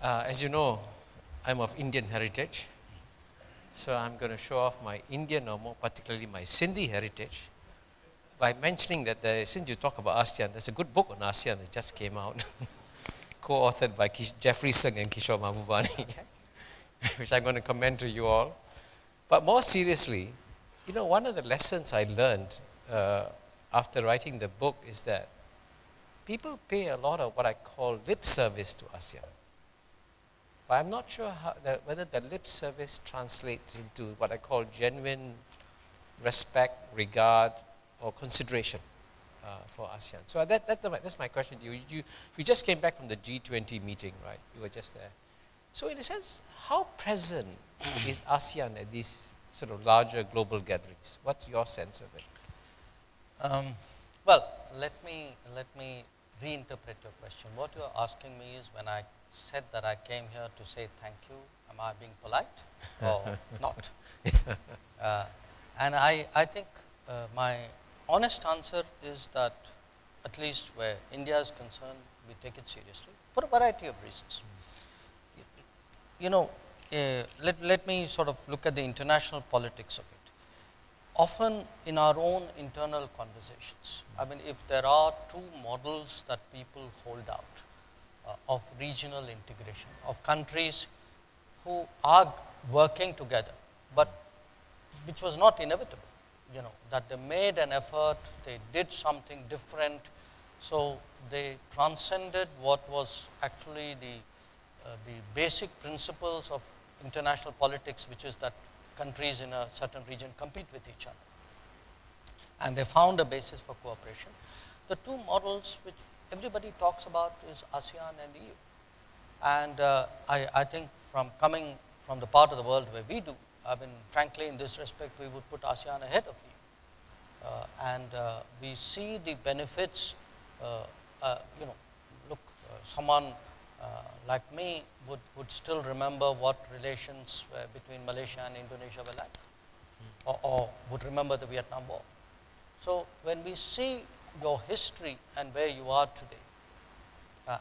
As you know, I'm of Indian heritage, so I'm going to show off my Indian, or more particularly my Sindhi heritage, by mentioning that since you talk about ASEAN, there's a good book on ASEAN that just came out, co-authored by Jeffrey Singh and Kishore Mahbubani, which I'm going to commend to you all. But more seriously, one of the lessons I learned after writing the book is that people pay a lot of what I call lip service to ASEAN. But I'm not sure whether the lip service translates into what I call genuine respect, regard, or consideration for ASEAN. So that's my question to you. You just came back from the G20 meeting, right? You were just there. So in a sense, how present is ASEAN at these sort of larger global gatherings? What's your sense of it? Well, let me reinterpret your question. What you are asking me is, when I said that I came here to say thank you, am I being polite or not? And I think my honest answer is that, at least where India is concerned, we take it seriously for a variety of reasons. Let me sort of look at the international politics of it. Often in our own internal conversations, I mean, if there are two models that people hold out of regional integration, of countries who are working together, but which was not inevitable, that they made an effort, they did something different, so they transcended what was actually the basic principles of international politics, which is that countries in a certain region compete with each other. And they found a basis for cooperation. The two models which everybody talks about is ASEAN and EU. And I think coming from the part of the world where we do, I mean, frankly, in this respect, we would put ASEAN ahead of EU. We see the benefits, someone like me would still remember what relations between Malaysia and Indonesia were like, or would remember the Vietnam War. So when we see your history and where you are today,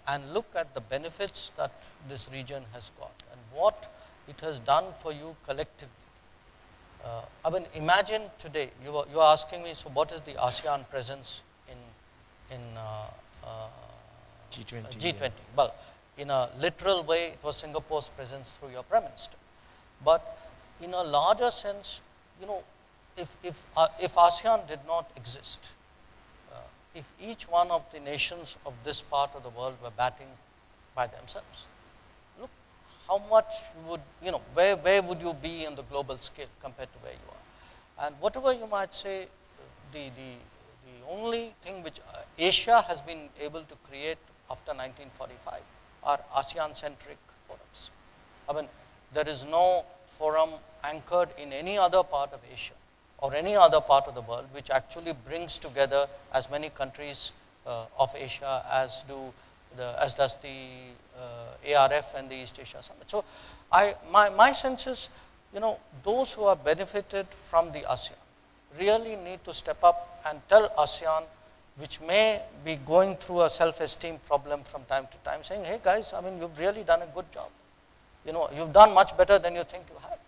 and look at the benefits that this region has got and what it has done for you collectively, I mean, imagine today, you are asking me, so what is the ASEAN presence in G20. G20? Yeah. Well, in a literal way, it was Singapore's presence through your Prime Minister. But in a larger sense, if ASEAN did not exist, if each one of the nations of this part of the world were batting by themselves, look how much where would you be in the global scale compared to where you are? And whatever you might say, the only thing which Asia has been able to create after 1945 are ASEAN-centric forums. I mean, there is no forum anchored in any other part of Asia or any other part of the world which actually brings together as many countries of Asia as does the ARF and the East Asia Summit. So my sense is, those who are benefited from the ASEAN really need to step up and tell ASEAN, which may be going through a self-esteem problem from time to time, saying, hey guys, I mean, you've really done a good job. You've done much better than you think you have.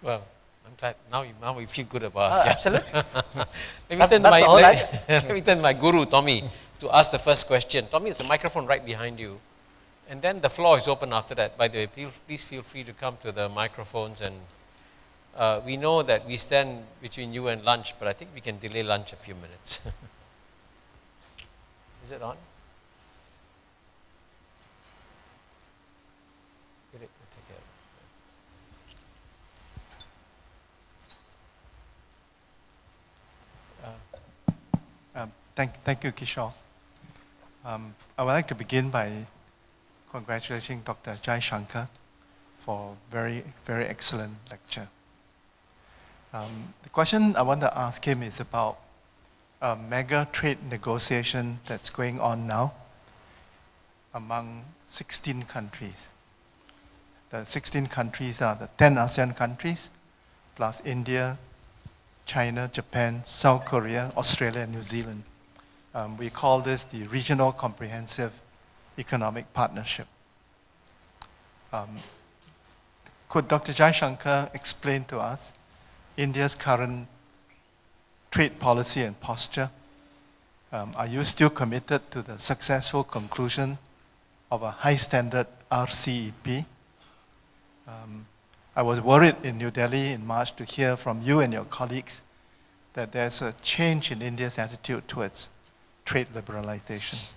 Well, I'm glad now we feel good about ASEAN. Absolutely. Let me turn to my guru, Tommy, to ask the first question. Tommy, there's a microphone right behind you. And then the floor is open after that. By the way, please feel free to come to the microphones. And we know that we stand between you and lunch, but I think we can delay lunch a few minutes. Is it on? Thank you, Kishore. I would like to begin by congratulating Dr. Jai Shankar for very, very excellent lecture. The question I want to ask him is about a mega trade negotiation that's going on now among 16 countries. The 16 countries are the 10 ASEAN countries, plus India, China, Japan, South Korea, Australia, and New Zealand. We call this the Regional Comprehensive Economic Partnership. Could Dr. Jaishankar explain to us India's current trade policy and posture? Are you still committed to the successful conclusion of a high standard RCEP? I was worried in New Delhi in March to hear from you and your colleagues that there's a change in India's attitude towards trade liberalization.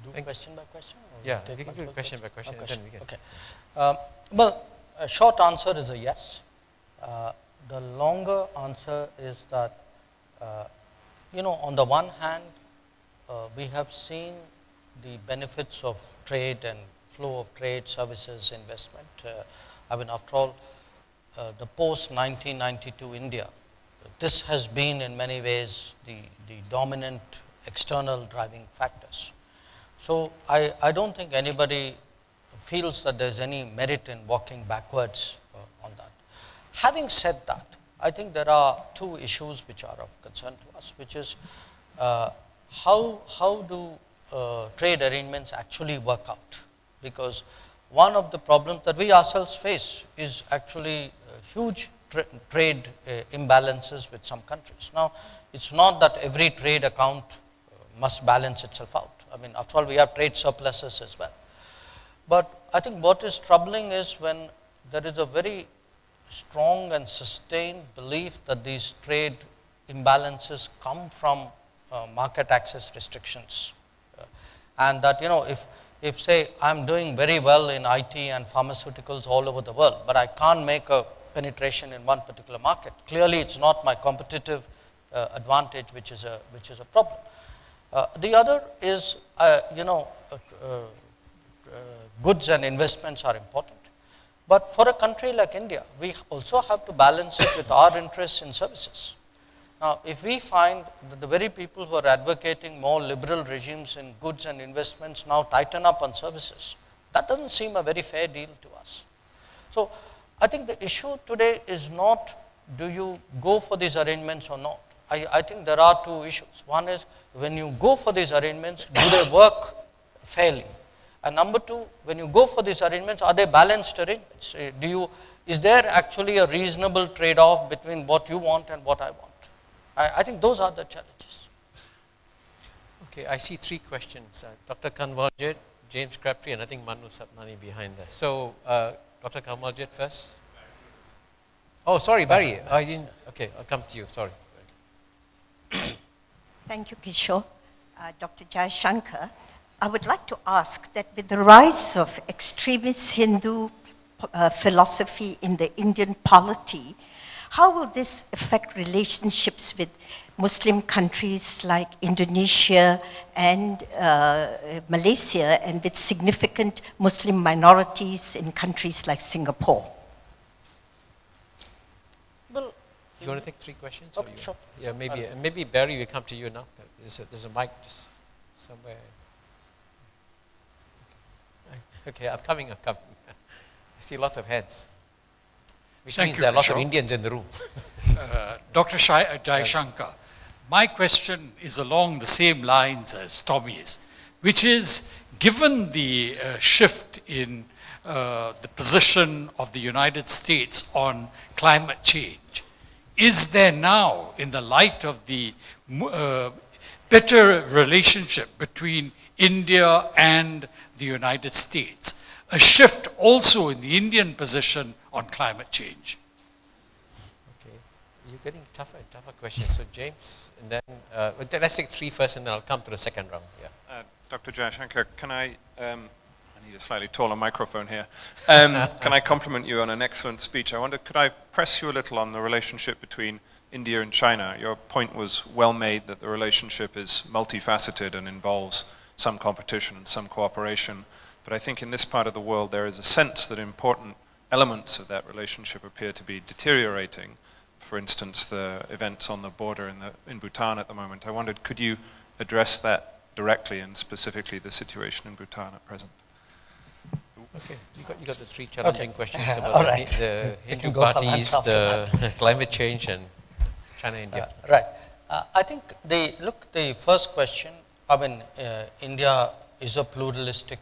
Do question by question? Or Yeah, take we can do multiple question by questions? question, and then we can. Okay. Well, a short answer is a yes. The longer answer is that, on the one hand, we have seen the benefits of trade and flow of trade, services, investment. After all, the post-1992 India, this has been in many ways the dominant external driving factors. So I don't think anybody feels that there's any merit in walking backwards on that. Having said that, I think there are two issues which are of concern to us, which is how do trade arrangements actually work out? Because one of the problems that we ourselves face is actually huge trade imbalances with some countries. Now, it's not that every trade account must balance itself out. After all, we have trade surpluses as well. But I think what is troubling is when there is a very strong and sustained belief that these trade imbalances come from market access restrictions. And that, if say I'm doing very well in IT and pharmaceuticals all over the world, but I can't make a penetration in one particular market, clearly it's not my competitive advantage which is a problem. The other is, goods and investments are important. But for a country like India, we also have to balance it with our interests in services. Now, if we find that the very people who are advocating more liberal regimes in goods and investments now tighten up on services, that doesn't seem a very fair deal to us. So, I think the issue today is not do you go for these arrangements or not. I think there are two issues. One is when you go for these arrangements, do they work fairly? And number two, when you go for these arrangements, are they balanced arrangements? Is there actually a reasonable trade-off between what you want and what I want? I think those are the challenges. Okay, I see three questions. Dr. Kanwaljit, James Crabtree, and I think Manu Sapnani behind there. So, Dr. Kanwaljit first. Oh, sorry, Barry. I didn't. Okay, I'll come to you. Sorry. Thank you, Kishore. Dr. Jaishankar, I would like to ask that with the rise of extremist Hindu philosophy in the Indian polity, how will this affect relationships with Muslim countries like Indonesia and Malaysia, and with significant Muslim minorities in countries like Singapore? Well, You want to take three questions? okay, sure. Yeah, maybe Barry will come to you now. There's a mic just somewhere. Okay, I'm coming. I see lots of heads, which Thank means you, there are lots of Kishore. Indians in the room. Dr. Jaishankar, my question is along the same lines as Tommy's, which is, given the shift in the position of the United States on climate change, is there now, in the light of the better relationship between India and the United States, a shift also in the Indian position on climate change? Okay, you're getting tougher and tougher questions. So James, and then let's take three first, and then I'll come to the second round. Yeah. Dr. Jaishankar, can I need a slightly taller microphone here. Can I compliment you on an excellent speech? I wonder, could I press you a little on the relationship between India and China? Your point was well made that the relationship is multifaceted and involves some competition and some cooperation. But I think in this part of the world there is a sense that important elements of that relationship appear to be deteriorating. For instance, the events on the border in Bhutan at the moment. I wondered, could you address that directly and specifically the situation in Bhutan at present? Okay, you got the three challenging questions about All right. the We Hindu can go for parties, lunch after the climate change, and China, India. Right. I think the first question, India is a pluralistic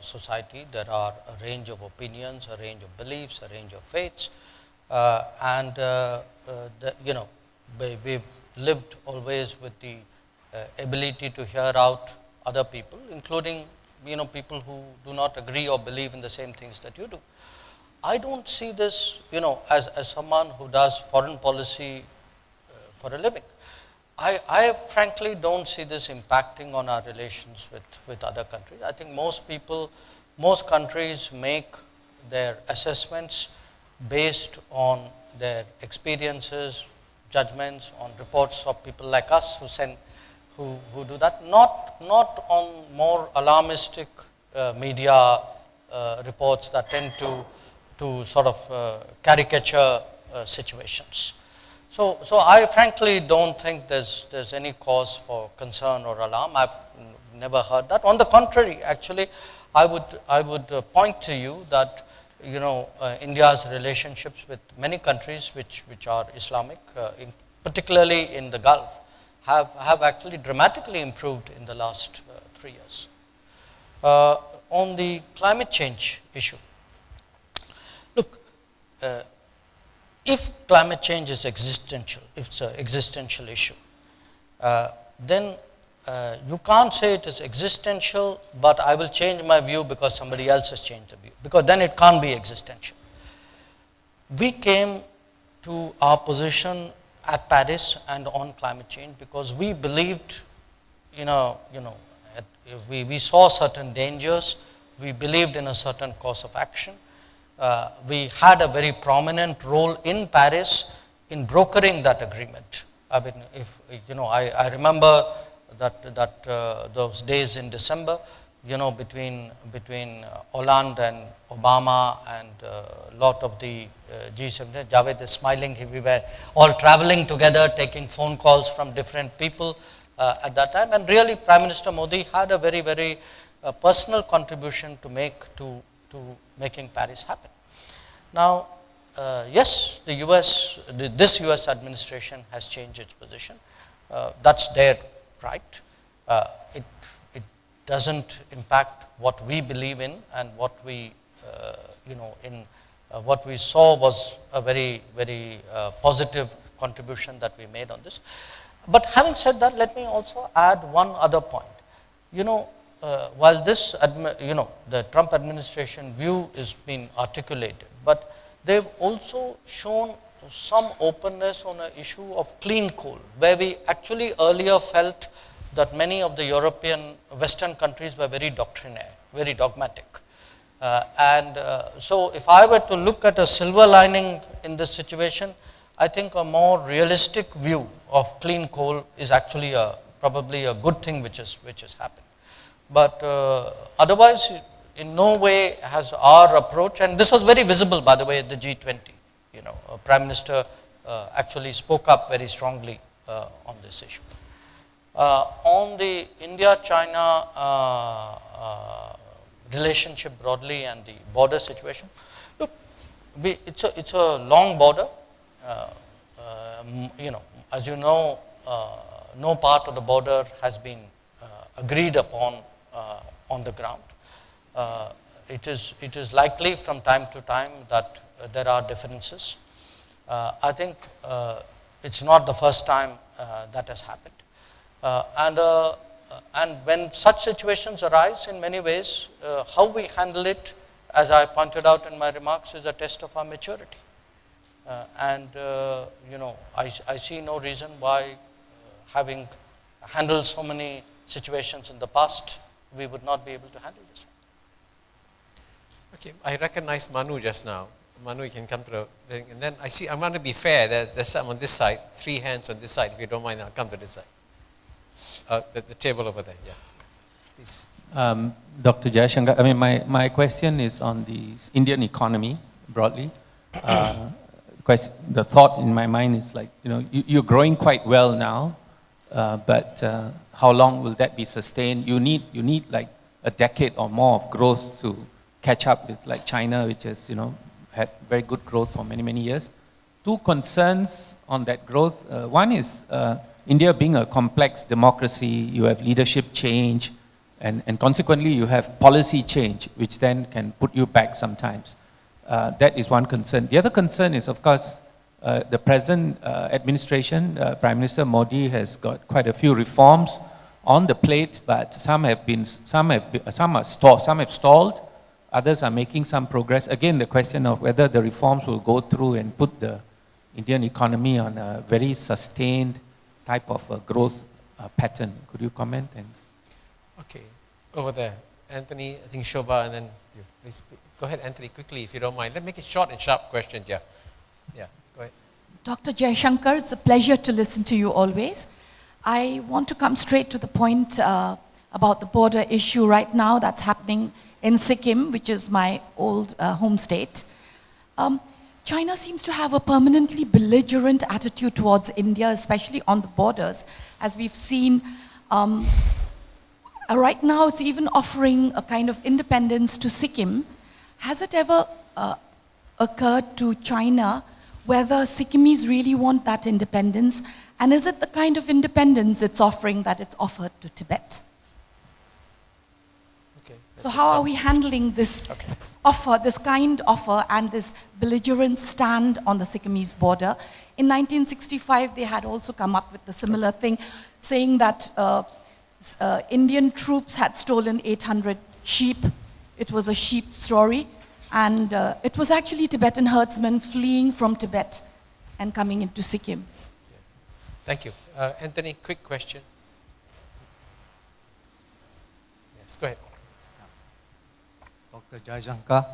society. There are a range of opinions, a range of beliefs, a range of faiths, and we've lived always with the ability to hear out other people, including people who do not agree or believe in the same things that you do. I don't see this, as someone who does foreign policy for a living. I frankly don't see this impacting on our relations with other countries. I think most countries make their assessments based on their experiences, judgments, on reports of people like us who do that, not on more alarmistic media reports that tend to sort of caricature situations. So I frankly don't think there's any cause for concern or alarm. I've never heard that. On the contrary, actually, I would point to you that India's relationships with many countries which are Islamic, particularly in the Gulf, have actually dramatically improved in the last 3 years. On the climate change issue, look, if climate change is existential, if it's an existential issue, then you can't say it is existential, but I will change my view because somebody else has changed the view, because then it can't be existential. We came to our position at Paris and on climate change because we believed, we saw certain dangers, we believed in a certain course of action. We had a very prominent role in Paris in brokering that agreement. I mean, I remember that those days in December, between Hollande and Obama and a lot of the G7. Javed is smiling. We were all traveling together, taking phone calls from different people at that time. And really, Prime Minister Modi had a very, very personal contribution to make to making Paris happen. Now, yes, this US administration has changed its position. That's their right. It doesn't impact what we believe in, and what we, what we saw was a very, very positive contribution that we made on this. But having said that, let me also add one other point. While this, the Trump administration view is being articulated, but they've also shown some openness on an issue of clean coal, where we actually earlier felt that many of the European Western countries were very doctrinaire, very dogmatic. So if I were to look at a silver lining in this situation, I think a more realistic view of clean coal is actually probably a good thing which has happened. But otherwise, in no way has our approach, and this was very visible, by the way, at the G20. Prime Minister actually spoke up very strongly on this issue. On the India-China relationship broadly and the border situation, look, it's a long border. As you know, no part of the border has been agreed upon on the ground. It is likely from time to time that there are differences. I think it's not the first time that has happened. And when such situations arise, in many ways, how we handle it, as I pointed out in my remarks, is a test of our maturity. I see no reason why, having handled so many situations in the past, we would not be able to handle this one. Okay, I recognize Manu just now. Manu, you can come to the thing. And then I want to be fair. There's some on this side, 3 hands on this side. If you don't mind, I'll come to this side. The table over there, yeah. Please. Dr. Jayashankar, I mean, my question is on the Indian economy broadly. The thought in my mind is like, you're growing quite well now, but how long will that be sustained? You need like a decade or more of growth to catch up with like China, which has, had very good growth for many, many years. 2 concerns on that growth. One is India being a complex democracy, you have leadership change, And consequently, you have policy change, which then can put you back sometimes. That is one concern. The other concern is, of course, the present administration, Prime Minister Modi has got quite a few reforms on the plate, but some have stalled, others are making some progress. Again, the question of whether the reforms will go through and put the Indian economy on a very sustained type of a growth pattern. Could you comment? Thanks. Okay, over there. Anthony, I think Shobha, and then you. Please go ahead, Anthony, quickly, if you don't mind. Let's make it short and sharp questions, yeah. Yeah, go ahead. Dr. Jaishankar, it's a pleasure to listen to you always. I want to come straight to the point about the border issue right now that's happening in Sikkim, which is my old home state. China seems to have a permanently belligerent attitude towards India, especially on the borders, as we've seen. Right now, it's even offering a kind of independence to Sikkim. Has it ever occurred to China whether Sikkimese really want that independence? And is it the kind of independence it's offering that it's offered to Tibet? Okay. So how are we handling this offer, this kind offer, and this belligerent stand on the Sikkimese border? In 1965, they had also come up with a similar thing, saying that Indian troops had stolen 800 sheep. It was a sheep story. And it was actually Tibetan herdsmen fleeing from Tibet and coming into Sikkim. Thank you. Anthony, quick question. Yes, go ahead. Dr. Jaishankar,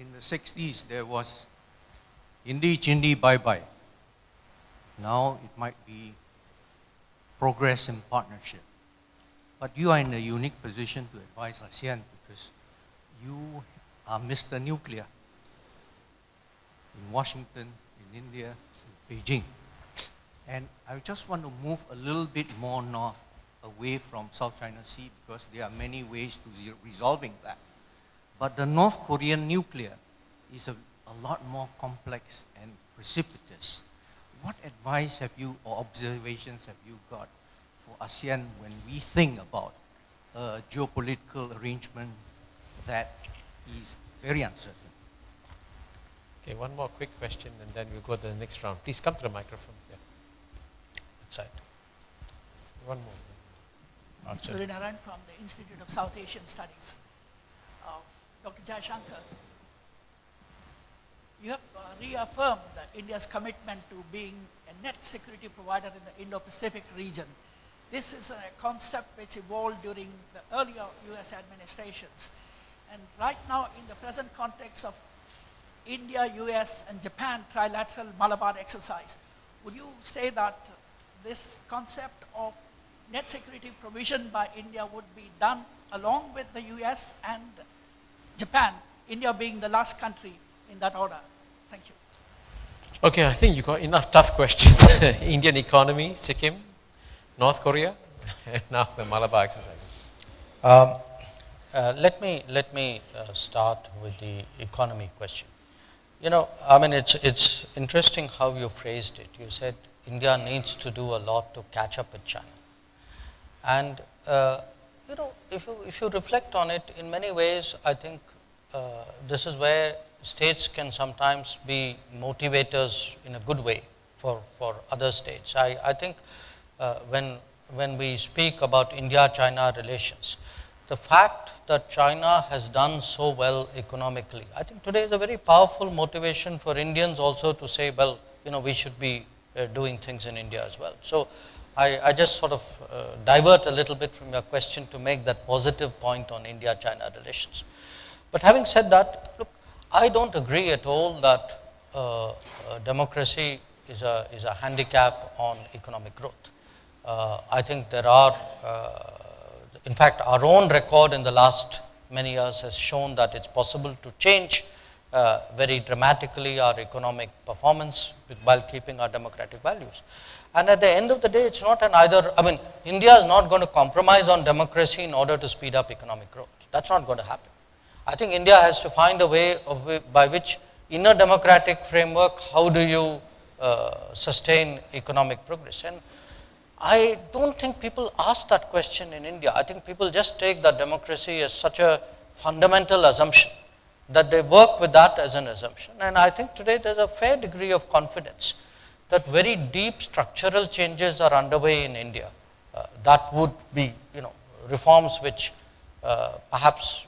in the 60s there was Indi Chindi Bye Bye. Now it might be progress and partnership. But you are in a unique position to advise ASEAN because you are Mr. Nuclear in Washington, in India, in Beijing. And I just want to move a little bit more north, away from South China Sea, because there are many ways to resolving that. But the North Korean nuclear is a lot more complex and precipitous. What advice have you, or observations have you got for ASEAN when we think about a geopolitical arrangement that is very uncertain? Okay, one more quick question and then we'll go to the next round. Please come to the microphone. Yeah. Inside. One more. Surinaran from the Institute of South Asian Studies. Dr. Jaishankar, you have reaffirmed India's commitment to being a net security provider in the Indo-Pacific region. This is a concept which evolved during the earlier US administrations. And right now, in the present context of India, US, and Japan trilateral Malabar exercise, would you say that this concept of net security provision by India would be done along with the US and Japan, India being the last country in that order? Thank you. Okay, I think you got enough tough questions. Indian economy, Sikkim, North Korea, and now the Malabar exercise. Let me start with the economy question. You know, I mean, it's interesting how you phrased it. You said India needs to do a lot to catch up with China. And, you know, if you reflect on it, in many ways, I think this is where states can sometimes be motivators in a good way for other states. I think when we speak about India-China relations, the fact that China has done so well economically, I think today is a very powerful motivation for Indians also to say, well, you know, we should be doing things in India as well. So I just sort of divert a little bit from your question to make that positive point on India-China relations. But having said that, look, I don't agree at all that democracy is a handicap on economic growth. I think there are, in fact, our own record in the last many years has shown that it's possible to change very dramatically our economic performance while keeping our democratic values. And at the end of the day, it's not an either, I mean, India is not going to compromise on democracy in order to speed up economic growth. That's not going to happen. I think India has to find a way by which, in a democratic framework, how do you sustain economic progress? And I don't think people ask that question in India. I think people just take that democracy as such a fundamental assumption that they work with that as an assumption. And I think today there's a fair degree of confidence that very deep structural changes are underway in India. That would be, reforms which perhaps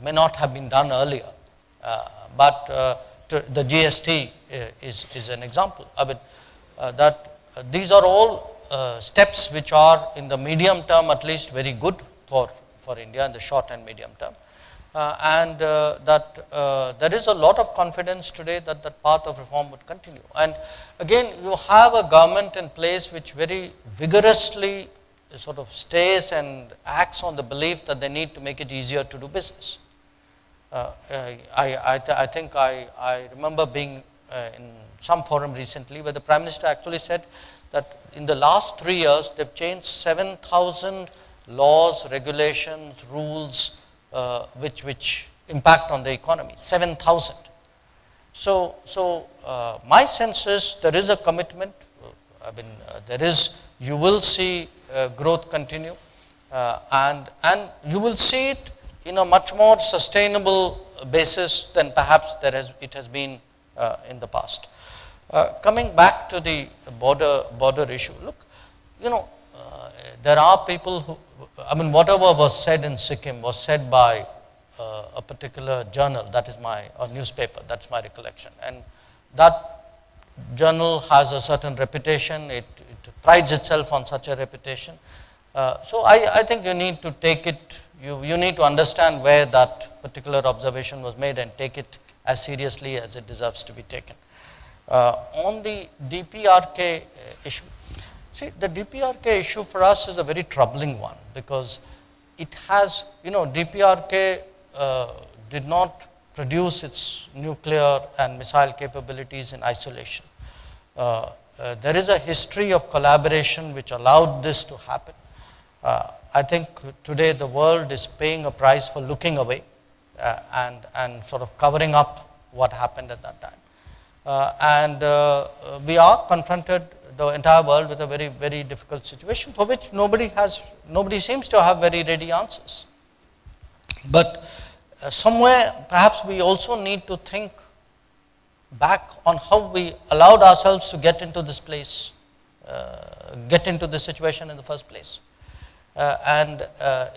may not have been done earlier. But the GST is an example. I mean, these are all steps which are in the medium term at least very good for India in the short and medium term. And that there is a lot of confidence today that that path of reform would continue. And again, you have a government in place which very vigorously sort of stays and acts on the belief that they need to make it easier to do business. I think I remember being in some forum recently where the Prime Minister actually said that in the last 3 years they've changed 7,000 laws, regulations, rules which impact on the economy, 7,000. So my sense is there is a commitment. I mean, you will see growth continue, and you will see it in a much more sustainable basis than perhaps it has been in the past. Coming back to the border issue, look, there are people who, I mean, whatever was said in Sikkim was said by a particular journal, or newspaper, that's my recollection. And that journal has a certain reputation, it prides itself on such a reputation. So I think you need to take it, you need to understand where that particular observation was made and take it as seriously as it deserves to be taken. On the DPRK issue, see, the DPRK issue for us is a very troubling one because it has, DPRK did not produce its nuclear and missile capabilities in isolation. There is a history of collaboration which allowed this to happen. I think today the world is paying a price for looking away and sort of covering up what happened at that time. And we are confronted, the entire world, with a very, very difficult situation for which nobody seems to have very ready answers. But somewhere perhaps we also need to think back on how we allowed ourselves to get into this place, get into this situation in the first place. And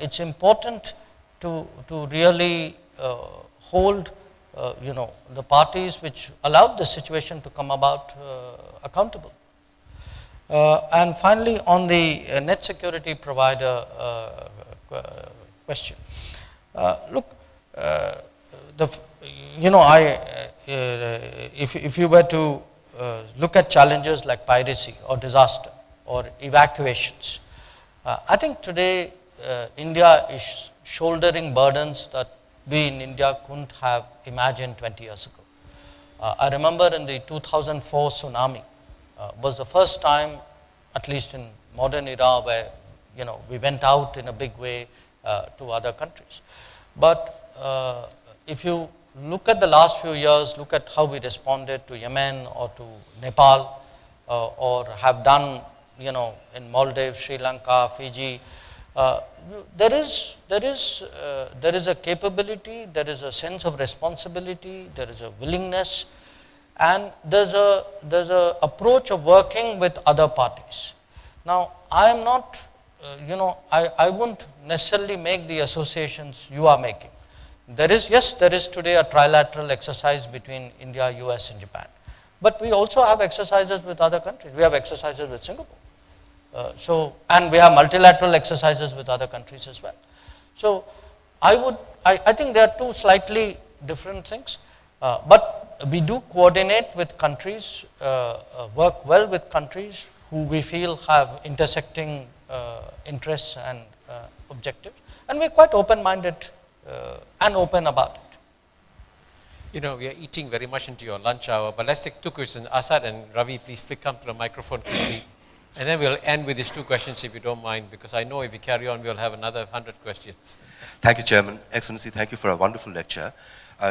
it's important to really hold the parties which allowed the situation to come about accountable. And finally, on the net security provider question, look, if you were to look at challenges like piracy or disaster or evacuations, I think today India is shouldering burdens that we in India couldn't have imagined 20 years ago. I remember in the 2004 tsunami was the first time, at least in modern era, where we went out in a big way to other countries. But if you look at the last few years, look at how we responded to Yemen or to Nepal, or have done in Maldives, Sri Lanka, Fiji, there is a capability, there is a sense of responsibility, there is a willingness, and there's a approach of working with other parties. Now, I am not, I wouldn't necessarily make the associations you are making. There is today a trilateral exercise between India, US and Japan. But we also have exercises with other countries. We have exercises with Singapore. And we have multilateral exercises with other countries as well. So I think there are two slightly different things, but we do coordinate with countries, work well with countries who we feel have intersecting interests and objectives, and we're quite open-minded and open about it. We are eating very much into your lunch hour, but let's take two questions. Asad and Ravi, please come to the microphone quickly. And then we'll end with these two questions if you don't mind, because I know if we carry on, we'll have another 100 questions. Thank you, Chairman. Excellency, thank you for a wonderful lecture.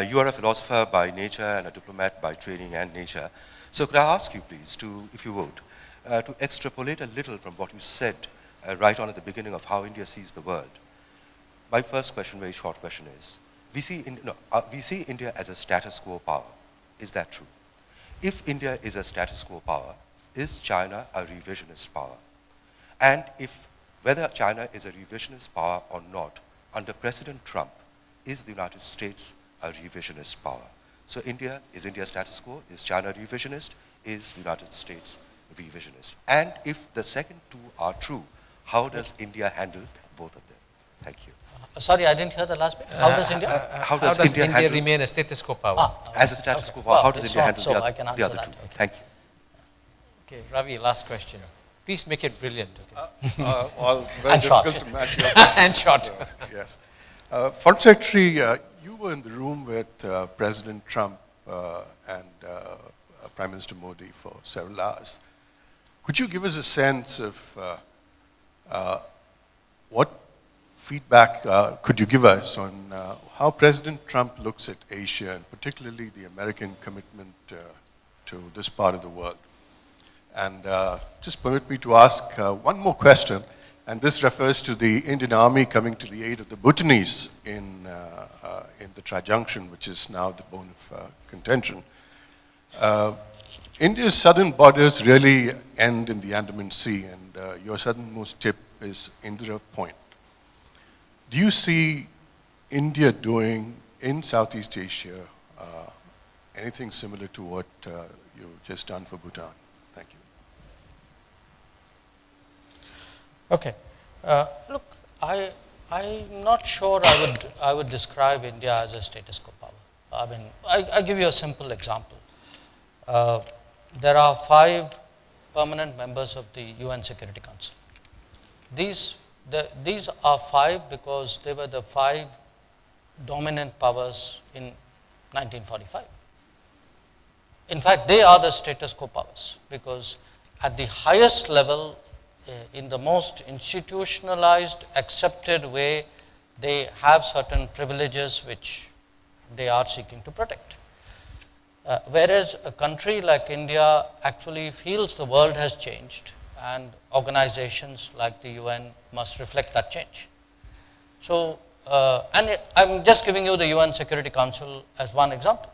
You are a philosopher by nature and a diplomat by training and nature. So could I ask you, please, if you would, to extrapolate a little from what you said right on at the beginning of how India sees the world, my first question, very short question is, we see India as a status quo power. Is that true? If India is a status quo power, is China a revisionist power? And if whether China is a revisionist power or not, under President Trump, is the United States a revisionist power? So India status quo? Is China revisionist? Is the United States revisionist? And if the second two are true, how does India handle both of them? Thank you. Sorry, I didn't hear the last bit. How does India? How does India handle, remain a status quo power? as a status quo power, how does India handle so the I other, can the answer other that. two? Okay. Thank you. Okay, Ravi, last question. Please make it brilliant. Okay? Well, very And short. difficult to match your And short. Yes. Foreign Secretary, you were in the room with President Trump and Prime Minister Modi for several hours. Could you give us a sense of what feedback could you give us on how President Trump looks at Asia, and particularly the American commitment to this part of the world? And just permit me to ask one more question, and this refers to the Indian Army coming to the aid of the Bhutanese in the Tri-Junction, which is now the bone of contention. India's southern borders really end in the Andaman Sea, and your southernmost tip is Indira Point. Do you see India doing in Southeast Asia anything similar to what you've just done for Bhutan? Thank you. Okay. Look, I'm not sure I would describe India as a status quo power. I mean, I give you a simple example. There are 5 permanent members of the UN Security Council. These are 5 because they were the 5 dominant powers in 1945. In fact, they are the status quo powers because at the highest level, in the most institutionalized, accepted way, they have certain privileges which they are seeking to protect. Whereas a country like India actually feels the world has changed and organizations like the UN must reflect that change. So, and I'm just giving you the UN Security Council as one example.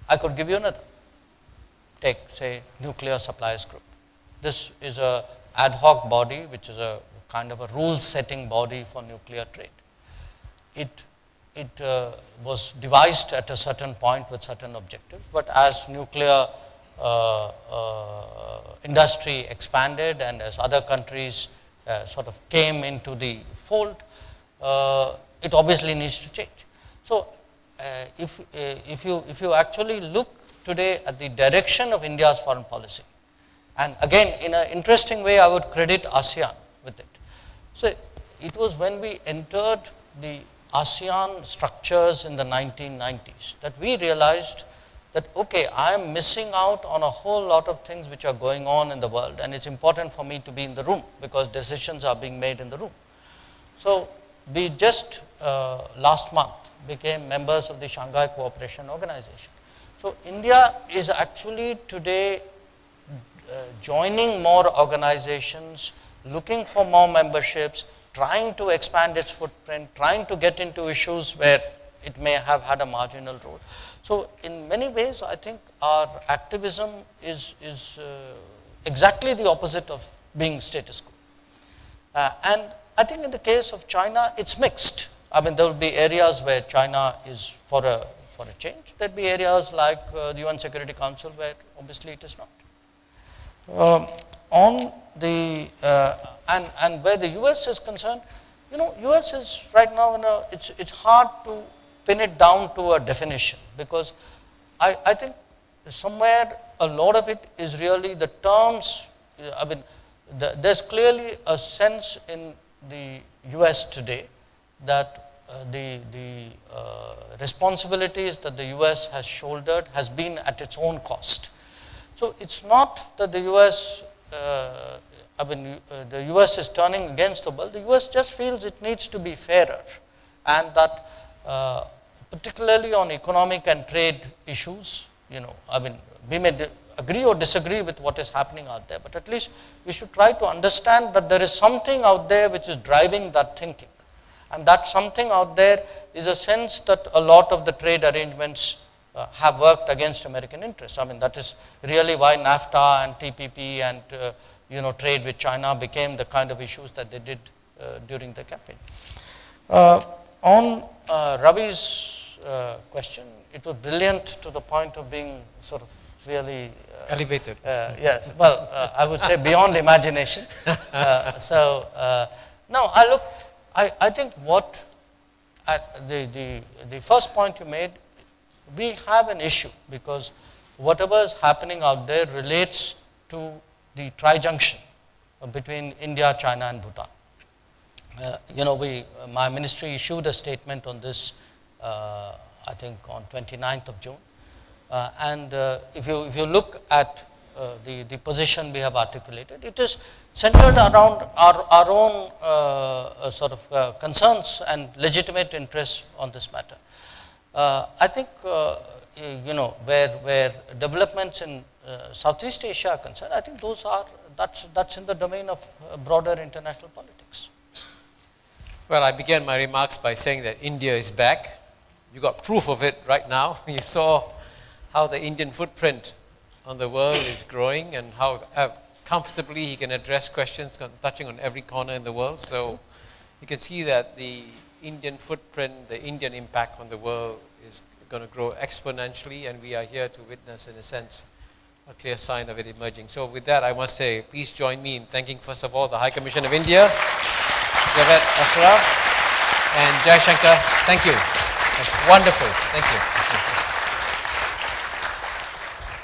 I could give you another. Take, say, Nuclear Suppliers Group. This is a ad hoc body, which is a kind of a rule-setting body for nuclear trade. It was devised at a certain point with certain objectives, but as nuclear industry expanded and as other countries sort of came into the fold, it obviously needs to change. So, if you actually look today at the direction of India's foreign policy, and again, in an interesting way, I would credit ASEAN with it. So, it was when we entered the ASEAN structures in the 1990s that we realized that, okay, I am missing out on a whole lot of things which are going on in the world, and it's important for me to be in the room because decisions are being made in the room. So, we just last month became members of the Shanghai Cooperation Organization. So, India is actually today joining more organizations, looking for more memberships, trying to expand its footprint, trying to get into issues where it may have had a marginal role. So, in many ways, I think our activism is exactly the opposite of being status quo. And I think in the case of China, it's mixed. I mean, there will be areas where China is for a change. There will be areas like the UN Security Council where obviously it is not. On the and where the US is concerned, you know, US is right now it's hard to pin it down to a definition because I think somewhere a lot of it is really the terms. I mean, there's clearly a sense in the US today that the responsibilities that the US has shouldered has been at its own cost. So, it's not that the US, the US is turning against the world. The US just feels it needs to be fairer, and that particularly on economic and trade issues, you know, I mean, agree or disagree with what is happening out there, but at least we should try to understand that there is something out there which is driving that thinking. And that something out there is a sense that a lot of the trade arrangements have worked against American interests. I mean, that is really why NAFTA and TPP and trade with China became the kind of issues that they did during the campaign. On Ravi's question, it was brilliant to the point of being sort of really elevated. Yes, well, I would say beyond imagination. Now I think what the first point you made, we have an issue because whatever is happening out there relates to the tri-junction between India, China and Bhutan. My ministry issued a statement on this, I think on 29th of June. And if you look at the position we have articulated, it is centered around our own sort of concerns and legitimate interests on this matter. I think, where developments in Southeast Asia are concerned, I think that's in the domain of broader international politics. Well, I began my remarks by saying that India is back. You got proof of it right now. You saw how the Indian footprint on the world is growing and how comfortably he can address questions touching on every corner in the world. So you can see that the Indian footprint, the Indian impact on the world is going to grow exponentially, and we are here to witness, in a sense, a clear sign of it emerging. So with that, I must say, please join me in thanking, first of all, the High Commission of India, Javed Ashraf, and Jai Shankar. Thank you. That's wonderful. Thank you.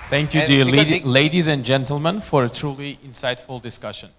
Thank you, dear ladies and gentlemen, for a truly insightful discussion.